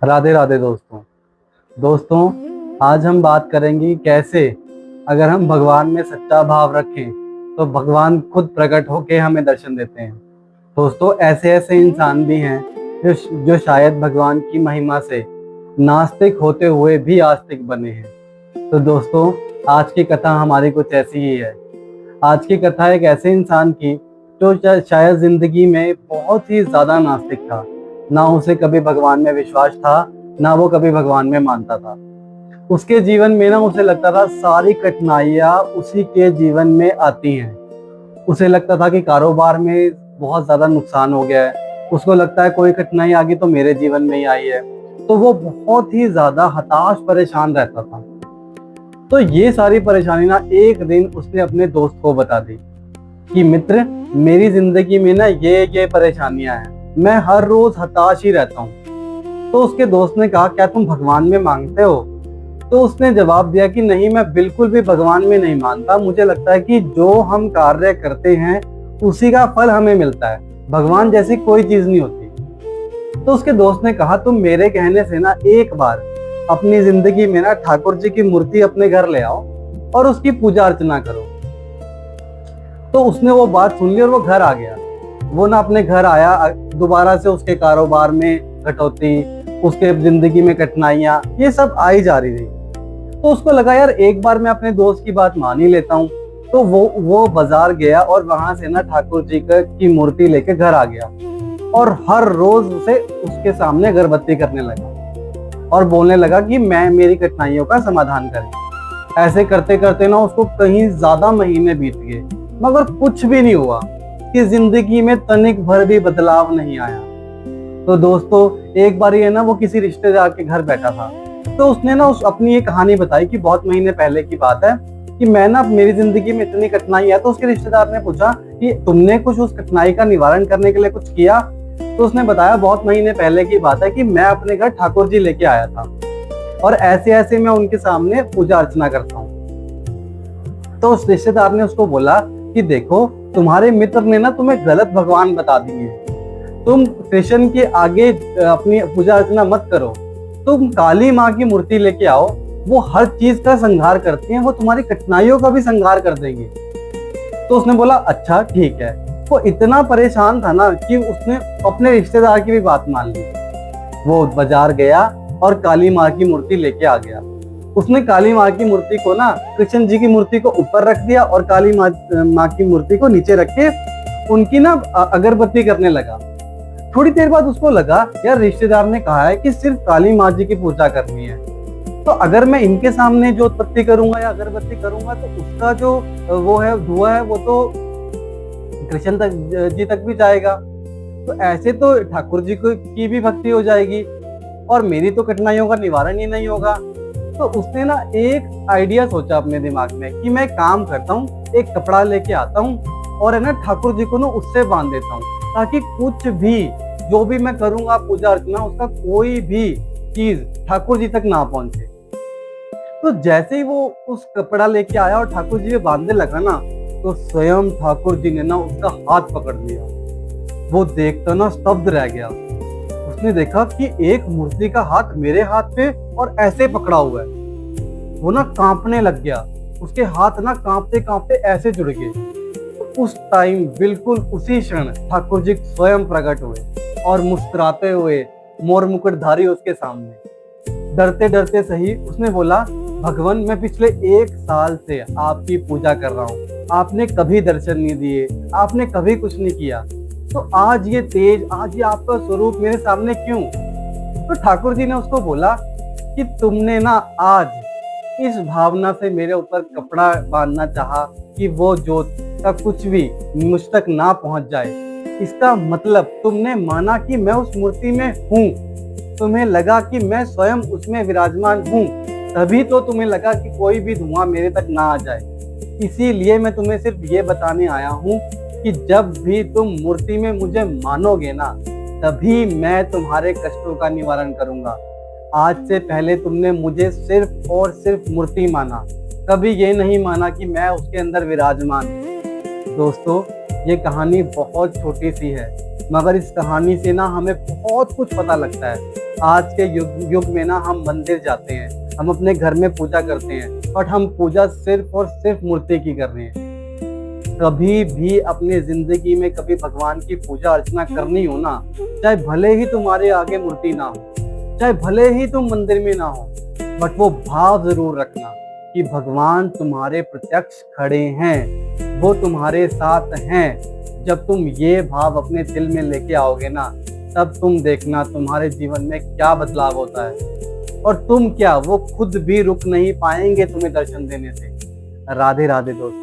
राधे राधे दोस्तों। दोस्तों, आज हम बात करेंगे कैसे अगर हम भगवान में सच्चा भाव रखें तो भगवान खुद प्रकट होकर हमें दर्शन देते हैं। दोस्तों, ऐसे ऐसे इंसान भी हैं जो शायद भगवान की महिमा से नास्तिक होते हुए भी आस्तिक बने हैं। तो दोस्तों, आज की कथा हमारी कुछ ऐसी ही है। आज की कथा एक ऐसे इंसान की जो शायद जिंदगी में बहुत ही ज्यादा नास्तिक था। ना उसे कभी भगवान में विश्वास था, ना वो कभी भगवान में मानता था। उसके जीवन में ना उसे लगता था सारी कठिनाइयां उसी के जीवन में आती हैं। उसे लगता था कि कारोबार में बहुत ज्यादा नुकसान हो गया है। उसको लगता है कोई कठिनाई आ गई तो मेरे जीवन में ही आई है। तो वो बहुत ही ज्यादा हताश परेशान रहता था। तो ये सारी परेशानी ना एक दिन उसने अपने दोस्त को बता दी कि मित्र, मेरी जिंदगी में ना ये परेशानियां हैं, मैं हर रोज हताश ही रहता हूँ। तो उसके दोस्त ने कहा, क्या तुम भगवान में मांगते हो? तो उसने जवाब दिया कि नहीं, मैं बिल्कुल भी भगवान में नहीं मानता। मुझे लगता है कि जो हम कार्य करते हैं उसी का फल हमें मिलता है, भगवान जैसी कोई चीज नहीं होती। तो उसके दोस्त ने कहा, तुम मेरे कहने से ना एक बार अपनी जिंदगी में ना ठाकुर जी की मूर्ति अपने घर ले आओ और उसकी पूजा अर्चना करो। तो उसने वो बात सुन ली और वो घर आ गया। वो ना अपने घर आया, दोबारा से उसके कारोबार में कटौती, उसके जिंदगी में कठिनाइयां, ये सब आई जा रही थी। तो उसको लगा, यार एक बार मैं अपने दोस्त की बात मान ही लेता हूँ। तो वो बाजार गया और वहां से ना ठाकुर जी की मूर्ति लेके घर आ गया और हर रोज उसे उसके सामने अगरबत्ती करने लगा और बोलने लगा कि मैं मेरी कठिनाइयों का समाधान करें। ऐसे करते करते ना उसको कहीं ज्यादा महीने बीत गए, मगर कुछ भी नहीं हुआ, कि जिंदगी में तनिक भर भी बदलाव नहीं आया। तो दोस्तों, एक बार ये ना वो किसी रिश्तेदार के घर बैठा था। तो उसने ना अपनी ये कहानी बताई कि बहुत महीने पहले की बात है कि मैं ना मेरी जिंदगी में इतनी कठिनाई है। तो उसके रिश्तेदार ने पूछा कि तुमने कुछ उस कठिनाई का निवारण करने के लिए कुछ किया? तो उसने बताया, बहुत महीने पहले की बात है कि मैं अपने घर ठाकुर जी लेके आया था और ऐसे ऐसे मैं उनके सामने पूजा अर्चना करता हूँ। तो उस रिश्तेदार ने उसको बोला कि देखो, तुम्हारे मित्र ने ना तुम्हें गलत भगवान बता दिए। तुम कृष्ण के आगे अपनी पूजा अर्चना मत करो, तुम काली माँ की मूर्ति लेके आओ, वो हर चीज का संहार करती हैं, वो तुम्हारी कठिनाइयों का भी संहार कर देंगे। तो उसने बोला, अच्छा ठीक है। वो इतना परेशान था ना कि उसने अपने रिश्तेदार की भी बात मान ली। वो बाजार गया और काली माँ की मूर्ति लेके आ गया। उसने काली माँ की मूर्ति को ना कृष्ण जी की मूर्ति को ऊपर रख दिया और काली माँ की मूर्ति को नीचे रख के उनकी ना अगरबत्ती करने लगा। थोड़ी देर बाद उसको लगा, यार रिश्तेदार ने कहा है कि सिर्फ काली माँ जी की पूजा करनी है, तो अगर मैं इनके सामने जो उत्पत्ति करूंगा या अगरबत्ती करूंगा तो उसका जो वो है धुआं है वो तो कृष्ण जी तक भी जाएगा। तो ऐसे तो ठाकुर जी की भी भक्ति हो जाएगी और मेरी तो कठिनाइयों का निवारण ही नहीं होगा। तो उसने ना एक आइडिया सोचा अपने दिमाग में कि मैं काम करता हूँ, एक कपड़ा लेके आता हूँ और है ना ठाकुर जी को ना उससे बांध देता हूँ, ताकि कुछ भी जो भी मैं करूंगा पूजा अर्चना, उसका कोई भी चीज ठाकुर जी तक ना पहुंचे। तो जैसे ही वो उस कपड़ा लेके आया और ठाकुर जी में बांधने लगा ना, तो स्वयं ठाकुर जी ने ना उसका हाथ पकड़ लिया। वो देखकर ना स्तब्ध रह गया। उसने देखा कि एक मूर्ति का हाथ मेरे हाथ पे और ऐसे पकड़ा हुआ है। वो ना कांपने लग गया, उसके हाथ ना कांपते कांपते ऐसे जुड़ गए। तो उस टाइम बिल्कुल उसी क्षण ठाकुर जी स्वयं प्रकट हुए और मुस्कुराते हुए मोर मुकुटधारी उसके सामने। डरते डरते सही उसने बोला, भगवान, मैं पिछले 1 साल से आपकी पूजा कर रहा हूँ, आपने कभी दर्शन नहीं दिए, आपने कभी कुछ नहीं किया, तो आज ये तेज, आज ये आपका स्वरूप मेरे सामने क्यों? तो ठाकुर जी ने उसको बोला कि तुमने ना आज इस भावना से मेरे ऊपर कपड़ा बांधना चाहा कि वो जोत का कुछ भी मुझ तक ना पहुंच जाए। इसका मतलब तुमने माना कि मैं उस मूर्ति में हूँ, तुम्हें लगा कि मैं स्वयं उसमें विराजमान हूँ, तभी तो तुम्हें लगा कि कोई भी धुआं मेरे तक ना आ जाए। इसीलिए मैं तुम्हें सिर्फ ये बताने आया हूँ कि जब भी तुम मूर्ति में मुझे मानोगे ना, तभी मैं तुम्हारे कष्टों का निवारण करूंगा। आज से पहले तुमने मुझे सिर्फ और सिर्फ मूर्ति माना, कभी ये नहीं माना कि मैं उसके अंदर विराजमान हूँ। दोस्तों, ये कहानी बहुत छोटी सी है, मगर इस कहानी से ना हमें बहुत कुछ पता लगता है। आज के युग में ना हम मंदिर जाते हैं, हम अपने घर में पूजा करते हैं, और हम पूजा सिर्फ और सिर्फ मूर्ति की कर रहे हैं। कभी भी अपने जिंदगी में कभी भगवान की पूजा अर्चना करनी हो ना, चाहे भले ही तुम्हारे आगे मूर्ति ना हो, चाहे भले ही तुम मंदिर में ना हो, बट वो भाव जरूर रखना कि भगवान तुम्हारे प्रत्यक्ष खड़े हैं, वो तुम्हारे साथ हैं। जब तुम ये भाव अपने दिल में लेके आओगे ना, तब तुम देखना तुम्हारे जीवन में क्या बदलाव होता है। और तुम क्या, वो खुद भी रुक नहीं पाएंगे तुम्हें दर्शन देने से। राधे राधे दोस्तों।